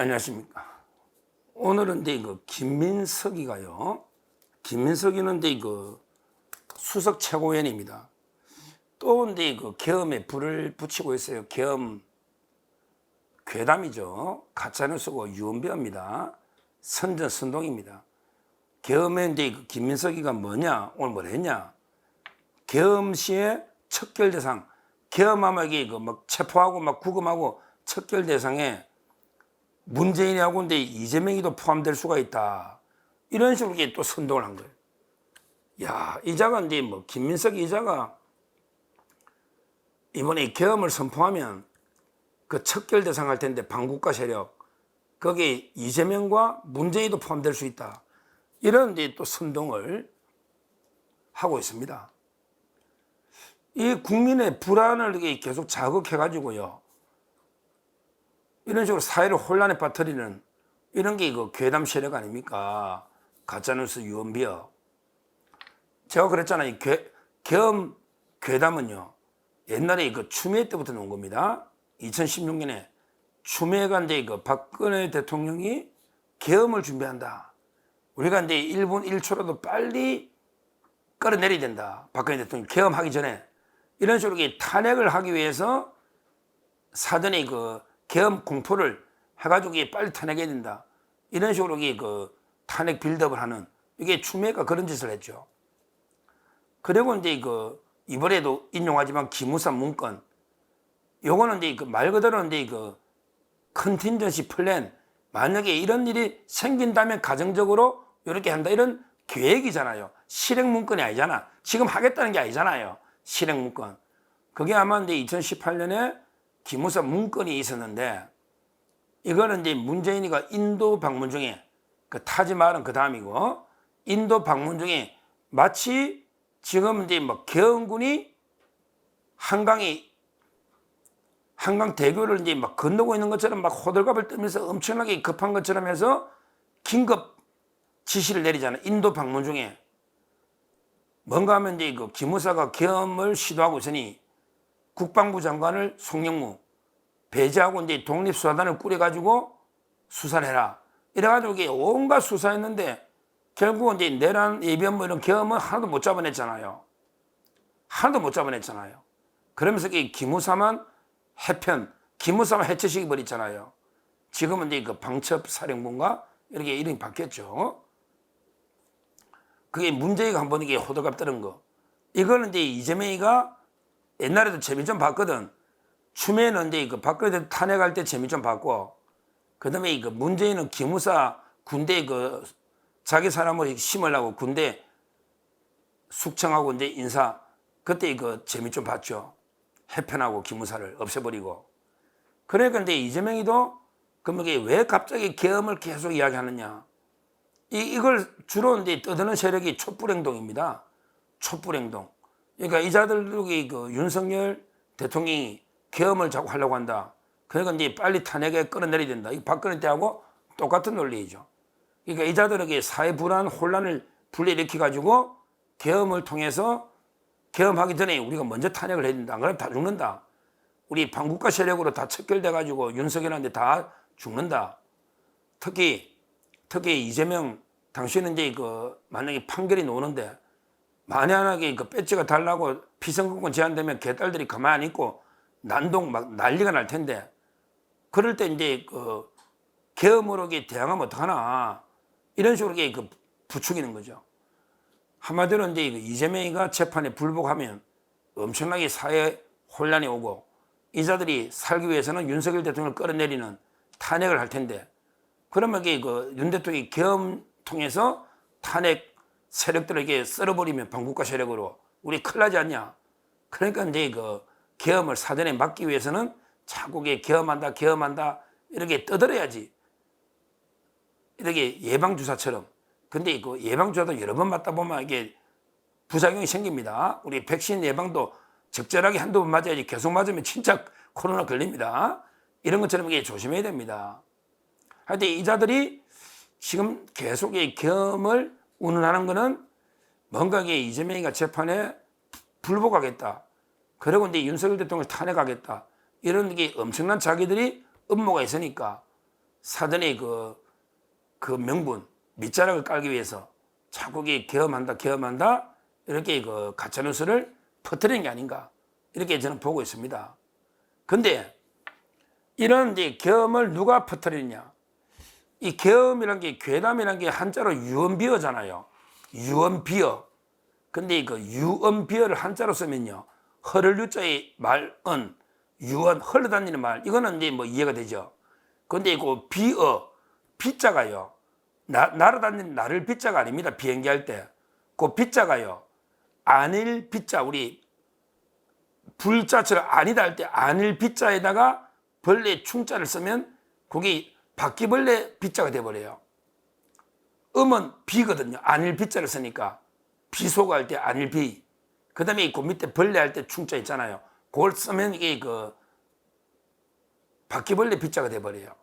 안녕하십니까. 오늘은 김민석이가요. 김민석이는 수석 최고위원입니다. 또 계엄에 불을 붙이고 있어요. 계엄 괴담이죠. 가짜뉴스고 유언비어입니다. 선전선동입니다. 계엄에 김민석이가 뭐냐? 오늘 뭘 했냐? 계엄 시에 척결 대상, 계엄하면 체포하고 구금하고 척결 대상에 문재인하고 이재명이도 포함될 수가 있다. 이런 식으로 또 선동을 한 거예요. 야, 이자가 김민석 이자가 이번에 계엄을 선포하면 그 척결 대상 할 텐데 반국가 세력, 거기에 이재명과 문재인도 포함될 수 있다. 이런 또 선동을 하고 있습니다. 이 국민의 불안을 계속 자극해가지고요. 이런 식으로 사회를 혼란에 빠뜨리는 이런 게 괴담 세력 아닙니까? 가짜뉴스 유언비어. 제가 그랬잖아요. 계엄 괴담은요. 옛날에 추미애 때부터 나온 겁니다. 2016년에 추미애가 박근혜 대통령이 계엄을 준비한다. 우리가 1분 1초라도 빨리 끌어내려야 된다. 박근혜 대통령 계엄하기 전에. 이런 식으로 탄핵을 하기 위해서 사전에 계엄 공포를 해가지고 빨리 탄핵해야 된다. 이런 식으로 탄핵 빌드업을 하는, 이게 추미애가 그런 짓을 했죠. 그리고 이번에도 인용하지만 기무사 문건, 요거는 말 그대로 컨틴전시 플랜, 만약에 이런 일이 생긴다면 가정적으로 이렇게 한다, 이런 계획이잖아요. 실행 문건이 아니잖아. 지금 하겠다는 게 아니잖아요. 실행 문건. 그게 아마 2018년에 기무사 문건이 있었는데, 이거는 문재인이가 인도 방문 중에, 타지말은 그 다음이고, 인도 방문 중에 마치 지금 계엄군이 한강 대교를 건너고 있는 것처럼 호들갑을 떨면서 엄청나게 급한 것처럼 해서 긴급 지시를 내리잖아요. 인도 방문 중에. 뭔가 하면 기무사가 계엄을 시도하고 있으니 국방부 장관을 송영무 배제하고 독립수사단을 꾸려가지고 수사를 해라. 이래가지고 온갖 수사했는데 결국은 내란, 예비한 이런 계엄은 하나도 못 잡아냈잖아요. 하나도 못 잡아냈잖아요. 그러면서 기무사만 기무사만 해체시켜 버렸잖아요. 지금은 방첩사령부인가 이렇게 이름이 바뀌었죠. 그게 문재인가 한번 호들갑 떠는 거. 이거는 이재명이가 옛날에도 재미 좀 봤거든. 추미애는 박근혜 탄핵할 때 재미 좀 봤고, 그 다음에 문재인은 기무사 군대 자기 사람을 심으려고 군대 숙청하고 인사, 그때 재미 좀 봤죠. 해편하고 기무사를 없애버리고. 그러니까 이재명이도 그럼 왜 갑자기 계엄을 계속 이야기하느냐. 이걸 주로 떠드는 세력이 촛불행동입니다. 촛불행동. 그러니까 이자들도 윤석열 대통령이 계엄을 자꾸 하려고 한다. 그러니까 빨리 탄핵에 끌어내려야 된다. 이 박근혜 때하고 똑같은 논리이죠. 그러니까 이자들에게 사회 불안, 혼란을 불러일으켜가지고 계엄을 통해서 계엄하기 전에 우리가 먼저 탄핵을 해야 된다. 안 그러면 다 죽는다. 우리 반국가 세력으로 다 척결돼가지고 윤석열한테 다 죽는다. 특히 이재명, 당신은 만약에 판결이 나오는데 만약에 배지가 달라고 피선거권 제한되면 개딸들이 가만히 안 있고 난동 난리가 날 텐데, 그럴 때 계엄으로 대항하면 어떡하나. 이런 식으로 부추기는 거죠. 한마디로 이재명이가 재판에 불복하면 엄청나게 사회 혼란이 오고, 이자들이 살기 위해서는 윤석열 대통령을 끌어내리는 탄핵을 할 텐데, 그러면 윤 대통령이 계엄 통해서 탄핵 세력들에게 썰어버리면 반국가 세력으로 우리 큰일 나지 않냐. 그러니까 계엄을 사전에 막기 위해서는 자꾸 계엄한다 이렇게 떠들어야지. 이렇게 예방주사처럼. 근데 예방주사도 여러 번 맞다 보면 이게 부작용이 생깁니다. 우리 백신 예방도 적절하게 한두 번 맞아야지, 계속 맞으면 진짜 코로나 걸립니다. 이런 것처럼 이게 조심해야 됩니다. 하여튼 이자들이 지금 계속 계엄을 운운하는 거는 뭔가 이재명이가 재판에 불복하겠다. 그리고 윤석열 대통령을 탄핵하겠다. 이런 게 엄청난 자기들이 음모가 있으니까 사전에 그 명분, 밑자락을 깔기 위해서 자꾸 계엄한다, 이렇게 그 가짜뉴스를 퍼뜨리는 게 아닌가, 이렇게 저는 보고 있습니다. 근데 이런 이제 계엄을 누가 퍼뜨리느냐? 이 계엄이란 게, 괴담이란 게 한자로 유언비어잖아요. 유언비어. 근데 그 유언비어를 한자로 쓰면요, 허를 유자의 말은 유언, 흘러다니는 말, 이거는 이제 뭐 이해가 되죠. 근데 그 비어, 비자가요, 날아다니는 나를 비자가 아닙니다. 비행기 할 때. 그 비자가요, 아닐 비자, 우리 불자처럼 아니다 할 때 아닐 비자에다가 벌레 충자를 쓰면 그게 바퀴벌레 비자가 돼버려요. 음은 비거든요. 아닐 비자를 쓰니까. 비소가 할 때 아닐 비. 그 다음에 그 밑에 벌레 할 때 충자 있잖아요. 그걸 쓰면 이게 그 바퀴벌레 비자가 돼버려요.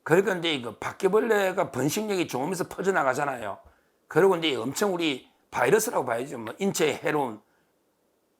그러니까 이제 그 바퀴벌레가 번식력이 좋으면서 퍼져나가잖아요. 그리고 이제 엄청 우리 바이러스라고 봐야죠. 뭐 인체에 해로운,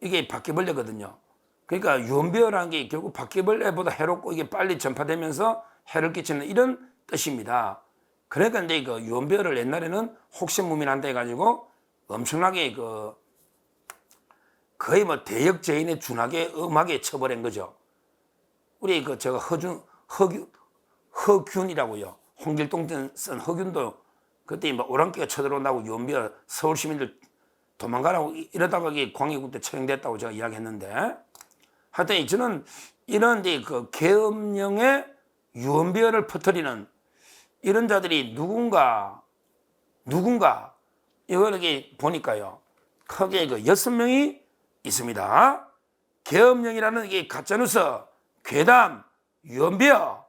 이게 바퀴벌레거든요. 그러니까 유언비어라는 게 결국 바퀴벌레보다 해롭고 이게 빨리 전파되면서 해를 끼치는 이런 뜻입니다. 그러니까 이제 그 유언비어를 옛날에는 혹신무민한다 해가지고 엄청나게 거의 뭐 대역죄인에 준하게 엄하게 처벌한 거죠. 우리 제가 허균이라고요. 홍길동 쓴 허균도 그때 뭐 오랑캐가 쳐들어온다고 유언비어 서울 시민들 도망가라고 이러다가 광해군대 처형됐다고 제가 이야기했는데, 하여튼 저는 이런 그 계엄령의 유언비어를 퍼뜨리는 이런 자들이 누군가 이걸 이렇게 보니까요, 크게 6명이 있습니다. 계엄령이라는 이게 가짜뉴스, 괴담, 유언비어,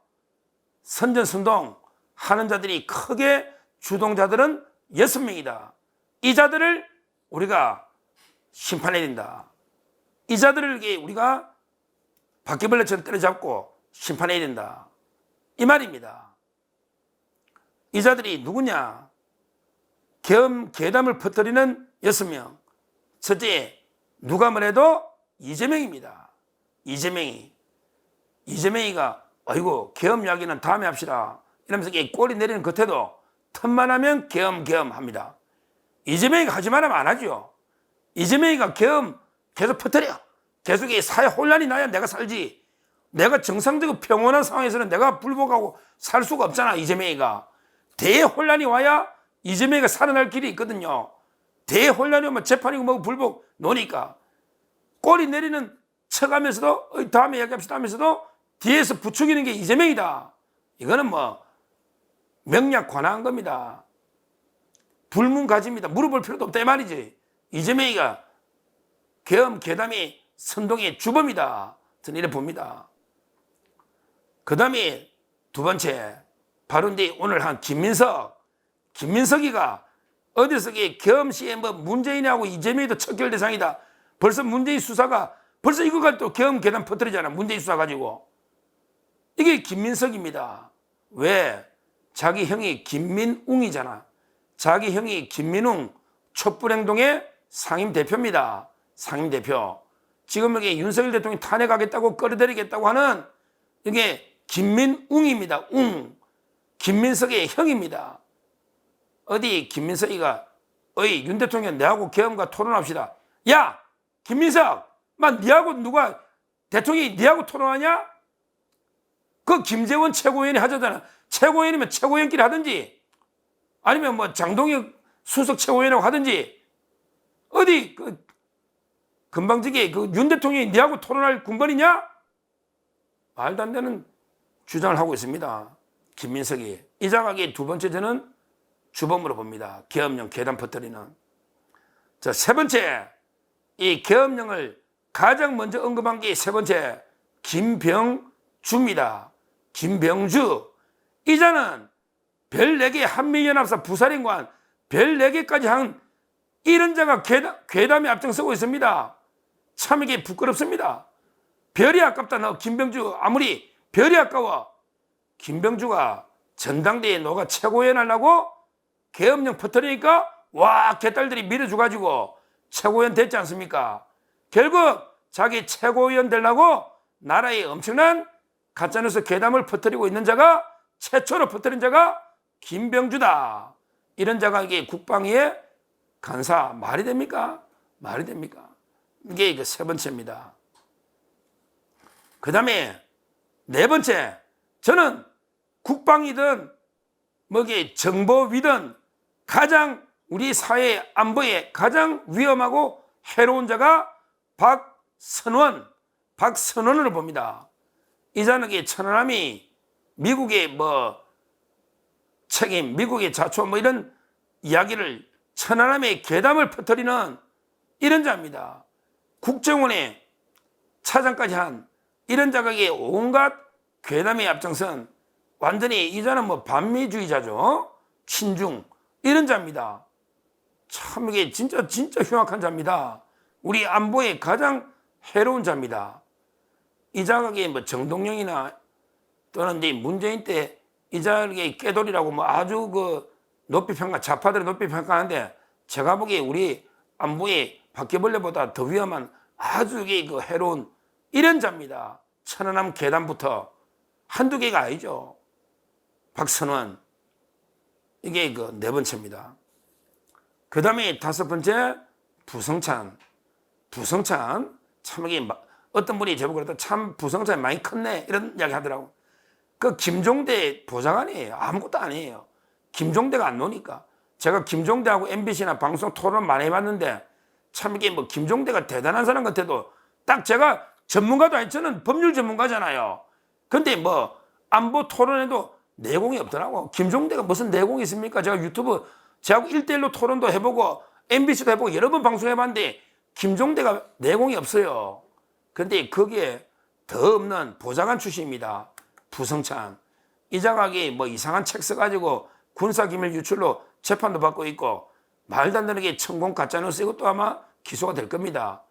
선전선동 하는 자들이 크게 주동자들은 6명이다. 이 자들을 우리가 심판해야 된다. 이 자들을 우리가 바퀴벌레처럼 때려잡고 심판해야 된다. 이 말입니다. 이 자들이 누구냐? 계담을 퍼뜨리는 6명. 첫째, 누가 뭐래도 이재명입니다. 이재명이가 아이고 계엄 이야기는 다음에 합시다 이러면서 꼬리 내리는 겉에도 틈만 하면 계엄 합니다. 이재명이가 하지 말하면 안 하죠. 이재명이가 계엄 계속 퍼뜨려. 계속 사회 혼란이 나야 내가 살지. 내가 정상적으로 평온한 상황에서는 내가 불복하고 살 수가 없잖아. 이재명이가 대혼란이 와야 이재명이가 살아날 길이 있거든요. 대혼란이 오면 재판이고 뭐고 불복 노니까 꼬리 내리는 척하면서도 다음에 이야기합시다 하면서도 뒤에서 부추기는 게 이재명이다. 이거는 뭐 명약 관화한 겁니다. 불문가지입니다. 물어볼 필요도 없다 이 말이지. 이재명이가 계엄 계담이 선동의 주범이다. 저는 이래 봅니다. 그 다음에 두 번째, 바로 이제 오늘 한 김민석이가 어디서 계엄 시에 뭐 문재인하고 이재명이도 척결 대상이다. 벌써 문재인 수사가 벌써 이거 가지고 또 계엄 계담 퍼뜨리잖아. 문재인 수사 가지고. 이게 김민석입니다. 왜? 자기 형이 김민웅이잖아. 자기 형이 김민웅 촛불행동의 상임대표입니다. 상임대표. 지금 여기 윤석열 대통령이 탄핵하겠다고 끌어들이겠다고 하는 이게 김민웅입니다. 김민석의 형입니다. 어디 김민석이가 윤 대통령 내하고 계엄과 토론합시다. 야 김민석 니하고 누가 대통령이 니하고 토론하냐? 그 김재원 최고위원이 하자잖아. 최고위원이면 최고위원끼리 하든지 아니면 뭐 장동혁 수석 최고위원하고 하든지 어디 금방지게 윤 대통령이 니하고 토론할 군번이냐? 말도 안 되는 주장을 하고 있습니다. 김민석이. 이 자각의 두 번째 저는 주범으로 봅니다. 계엄령 계담 퍼뜨리는. 자, 세 번째, 이 계엄령을 가장 먼저 언급한 게 세 번째, 김병주입니다. 김병주. 이 자는 별 4개 한미연합사 부사령관 별 4개까지 한 이런 자가 괴담에 앞장서고 있습니다. 참 이게 부끄럽습니다. 별이 아깝다. 너 김병주 아무리 별이 아까워. 김병주가 전당대회에 너가 최고위원 하려고 계엄령 퍼뜨리니까 와 개딸들이 밀어줘가지고 최고위원 됐지 않습니까? 결국 자기 최고위원 되려고 나라에 엄청난 가짜뉴스 괴담을 퍼뜨리고 있는 자가 최초로 퍼뜨린 자가 김병주다. 이런 자가 이게 국방위의 간사. 말이 됩니까? 말이 됩니까? 이게 세 번째입니다. 그 다음에 네 번째, 저는 국방이든 뭐게 정보위든 가장 우리 사회 안보에 가장 위험하고 해로운 자가 박선원으로 봅니다. 이 자는 천안함이 미국의 뭐 책임, 미국의 자초 뭐 이런 이야기를 천안함의 괴담을 퍼뜨리는 이런 자입니다. 국정원의 차장까지 한 이런 자가 온갖 괴담에 앞장선 완전히 이 자는 뭐 반미주의자죠. 친중 이런 자입니다. 참 이게 진짜 흉악한 자입니다. 우리 안보에 가장 해로운 자입니다. 이 자가 뭐 정동영이나 또는 이제 문재인 때 이 자에게 깨돌이라고 뭐 아주 그 높이 평가, 좌파들이 높이 평가하는데 제가 보기에 우리 안보에 바퀴벌레보다 더 위험한 아주 그 해로운 이런 자입니다. 천안함 괴담부터 한두 개가 아니죠. 박선원. 이게 그 네 번째입니다. 그 다음에 다섯 번째, 부성찬. 참 이게 어떤 분이 제보를 했다. 참 부성찬이 많이 컸네. 이런 이야기 하더라고. 그 김종대 보좌관이에요. 아무것도 아니에요. 김종대가 안 노니까. 제가 김종대하고 MBC나 방송 토론 많이 해봤는데 참 이게 뭐 김종대가 대단한 사람 같아도 딱 제가 전문가도 아니 저는 법률 전문가잖아요. 근데 뭐 안보 토론에도 내공이 없더라고. 김종대가 무슨 내공이 있습니까? 제가 유튜브 저하고 1대1로 토론도 해보고 MBC도 해보고 여러 번 방송해봤는데 김종대가 내공이 없어요. 근데 거기에 더 없는 보좌관 출신입니다. 부성찬. 이 자각이 뭐 이상한 책 써가지고 군사기밀 유출로 재판도 받고 있고 말도 안 되는 게 천공 가짜뉴스 이것도 아마 기소가 될 겁니다.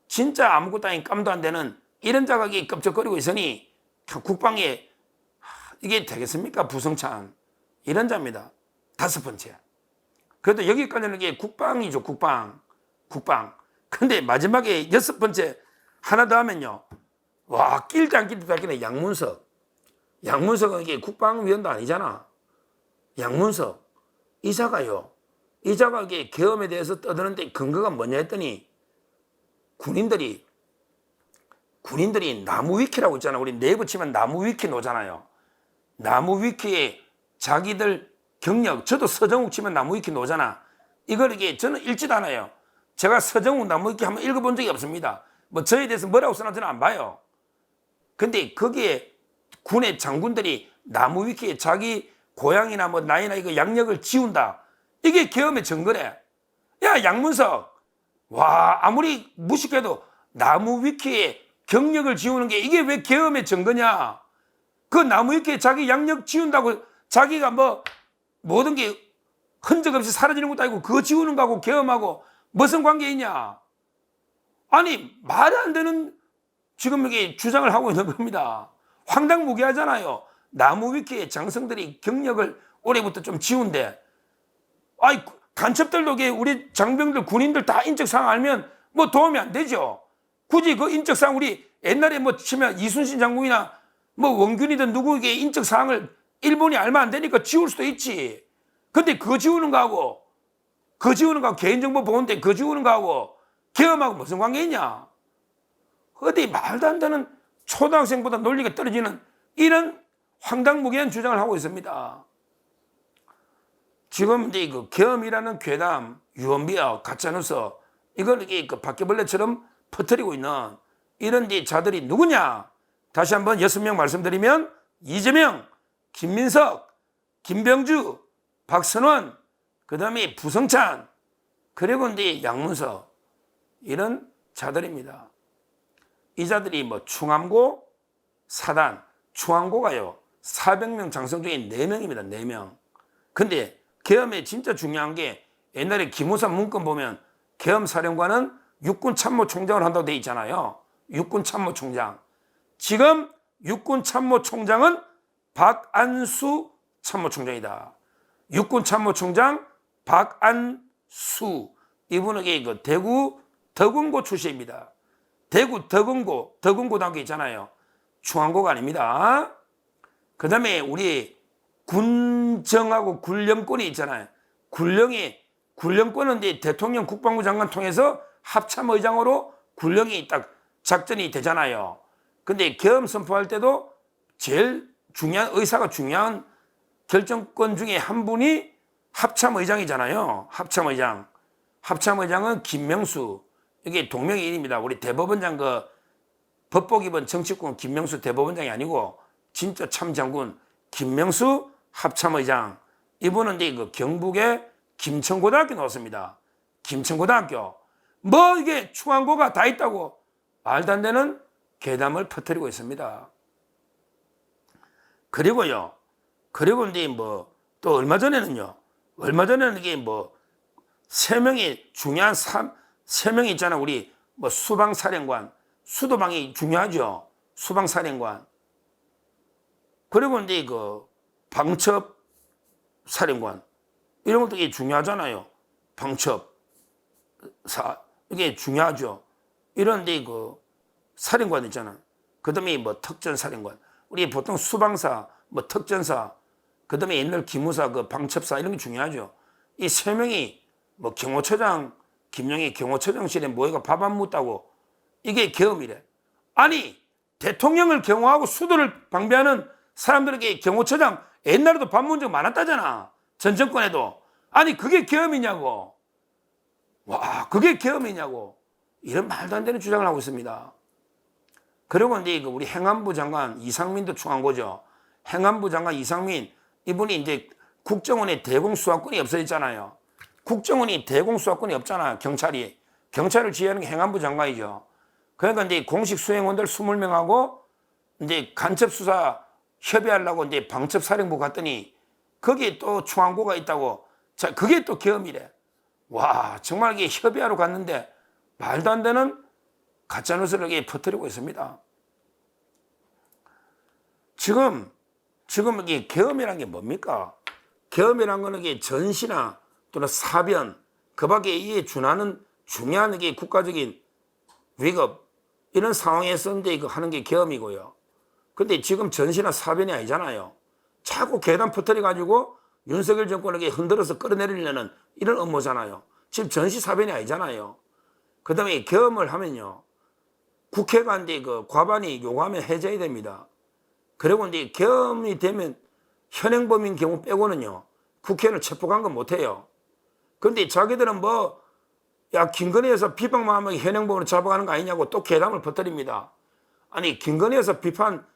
진짜 아무것도 아닌 깜도 안 되는 이런 자각이 껍적거리고 있으니 국방에 이게 되겠습니까? 부성찬. 이런 자입니다. 다섯 번째. 그래도 여기까지는 이게 국방이죠. 국방. 근데 마지막에 여섯 번째 하나 더 하면요. 와, 낄지 안 낄지 다 양문석은 이게 국방위원도 아니잖아. 양문석. 이 자가 이게 계엄에 대해서 떠드는데 근거가 뭐냐 했더니 군인들이 나무 위키라고 있잖아. 우리 네이버 치면 나무 위키 놓잖아요. 나무 위키에 자기들 경력, 저도 서정욱 치면 나무 위키 놓잖아. 이걸 이게 저는 읽지도 않아요. 제가 서정욱 나무 위키 한번 읽어본 적이 없습니다. 뭐 저에 대해서 뭐라고 써나 저는 안 봐요. 근데 거기에 군의 장군들이 나무 위키에 자기 고향이나 뭐 나이나 이거 양력을 지운다. 이게 계엄의 증거래. 야, 양문석. 와, 아무리 무식해도 나무 위키에 경력을 지우는 게 이게 왜 계엄의 증거냐? 그 나무 위키에 자기 양력 지운다고 자기가 뭐 모든 게 흔적 없이 사라지는 것도 아니고 그거 지우는 거하고 계엄하고 무슨 관계 있냐? 아니, 말이 안 되는 지금 이게 주장을 하고 있는 겁니다. 황당무계하잖아요. 나무 위키에 장성들이 경력을 올해부터 좀 지운데, 아이, 간첩들도 우리 장병들, 군인들 다 인적사항 알면 뭐 도움이 안 되죠. 굳이 그 인적사항 우리 옛날에 뭐 치면 이순신 장군이나 뭐 원균이든 누구에게 인적사항을 일본이 알면 안 되니까 지울 수도 있지. 근데 그거 지우는 거하고 개인정보 보호인데 그거 지우는 거하고 계엄하고 무슨 관계 있냐? 어디 말도 안 되는 초등학생보다 논리가 떨어지는 이런 황당무계한 주장을 하고 있습니다. 지금 이제 그 계엄이라는 괴담, 유언비어, 가짜뉴스 이걸 이게 그 바퀴벌레처럼 퍼뜨리고 있는 이런 이제 자들이 누구냐? 다시 한번 6명 말씀드리면 이재명, 김민석, 김병주, 박선원, 그 다음에 부성찬, 그리고 이제 양문석 이런 자들입니다. 이 자들이 뭐 충암고 사단, 충암고가요 400명 장성 중에 4명입니다. 4명. 근데 계엄에 진짜 중요한 게 옛날에 김우삼 문건 보면 계엄 사령관은 육군 참모총장을 한다고 돼 있잖아요. 육군 참모총장. 지금 육군 참모총장은 박안수 참모총장이다. 육군 참모총장 박안수. 이분은 그 대구 덕원고 출신입니다. 대구 덕원고등학교 있잖아요. 충암고가 아닙니다. 그 다음에 우리 군정하고 군령권이 있잖아요. 군령권은 이제 대통령 국방부 장관 통해서 합참의장으로 군령이 딱 작전이 되잖아요. 근데 계엄 선포할 때도 제일 중요한 의사가 중요한 결정권 중에 한 분이 합참의장이잖아요. 합참의장은 김명수, 이게 동명이인입니다. 우리 대법원장 법복 입은 정치권 김명수 대법원장이 아니고 진짜 참장군 김명수 합참의장. 이분은 이제 경북의 김천고등학교 나왔습니다. 김천고등학교. 이게 충안고가 다 있다고 말도 안 되는 괴담을 퍼뜨리고 있습니다. 그리고 이제 또 얼마 전에는 이게 세 명이 중요한 세 명이 있잖아. 우리 수방사령관, 수도방이 중요하죠. 수방사령관. 그리고 이제 방첩사령관. 이런 것도 이게 중요하잖아요. 이게 중요하죠. 이런 데 사령관 있잖아. 그 다음에 특전사령관. 우리 보통 수방사, 특전사, 그 다음에 옛날 기무사, 방첩사 이런 게 중요하죠. 이 세 명이 경호처장, 김영희 경호처장실에 모여가 밥 안 묻다고 이게 계엄이래. 아니, 대통령을 경호하고 수도를 방비하는 사람들에게 경호처장 옛날에도 밥 문 적 많았다잖아. 전 정권에도. 아니, 그게 계엄이냐고. 와, 그게 계엄이냐고. 이런 말도 안 되는 주장을 하고 있습니다. 그리고 이제 우리 행안부 장관 이상민도 충안고죠. 행안부 장관 이상민, 이분이 이제 국정원의 대공수사권이 없어졌잖아요. 국정원이 대공수사권이 없잖아요. 경찰을 지휘하는 게 행안부 장관이죠. 그러니까 이제 공식 수행원들 20명하고 이제 간첩수사 협의하려고 이제 방첩사령부 갔더니 거기에 또 충안고가 있다고. 자, 그게 또 계엄이래. 와, 정말 이게 협의하러 갔는데 말도 안 되는 가짜뉴스를 퍼뜨리고 있습니다. 지금 이게 계엄이란 게 뭡니까? 계엄이란 거는 이게 전시나 또는 사변, 그 밖에 이에 준하는 중요한 이게 국가적인 위급, 이런 상황에서 이제 하는 게 계엄이고요. 근데 지금 전시나 사변이 아니잖아요. 자꾸 계단 퍼뜨려가지고 윤석열 정권에게 흔들어서 끌어내리려는 이런 업무잖아요. 지금 전시 사변이 아니잖아요. 그 다음에 계엄을 하면요. 국회가 이제 과반이 요구하면 해제해야 됩니다. 그리고 이제 계엄이 되면 현행범인 경우 빼고는요. 국회는 체포감금 못해요. 근데 자기들은 김건희에서 비판만 하면 현행범으로 잡아가는 거 아니냐고 또 괴담을 퍼뜨립니다. 아니, 김건희에서 비판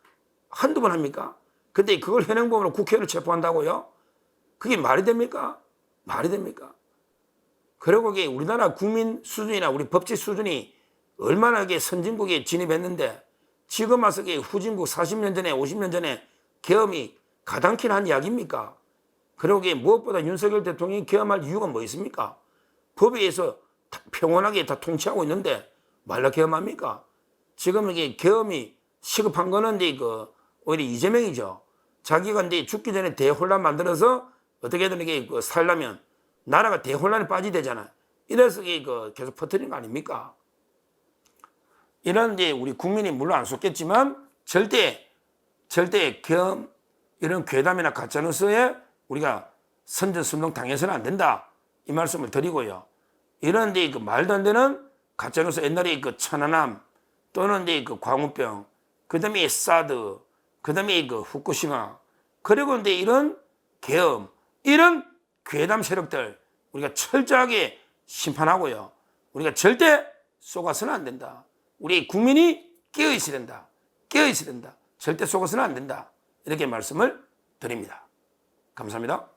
한두 번 합니까? 근데 그걸 현행범으로 국회를 체포한다고요? 그게 말이 됩니까? 말이 됩니까? 그리고 이게 우리나라 국민 수준이나 우리 법치 수준이 얼마나 선진국에 진입했는데 지금 와서 후진국 40년 전에 50년 전에 계엄이 가당키는 한 이야기입니까? 그리고 무엇보다 윤석열 대통령이 계엄할 이유가 뭐 있습니까? 법에 의해서 평온하게 다 통치하고 있는데 말라 계엄합니까? 지금 이게 계엄이 시급한 거는 오히려 이재명이죠. 자기가 이제 죽기 전에 대혼란 만들어서 어떻게든 이게 살려면 나라가 대혼란에 빠지되잖아. 이래서 계속 퍼뜨리는 거 아닙니까? 이런 이제 우리 국민이 물론 안 속겠지만 절대 계엄 이런 괴담이나 가짜뉴스에 우리가 선전선동 당해서는 안 된다. 이 말씀을 드리고요. 이런 이제 말도 안 되는 가짜뉴스 옛날에 천안함 또는 이제 광우병, 그 다음에 사드, 그 다음에 후쿠시마, 그리고 이제 이런 계엄, 이런 괴담 세력들 우리가 철저하게 심판하고요. 우리가 절대 속아서는 안 된다. 우리 국민이 깨어있어야 된다. 깨어있어야 된다. 절대 속아서는 안 된다. 이렇게 말씀을 드립니다. 감사합니다.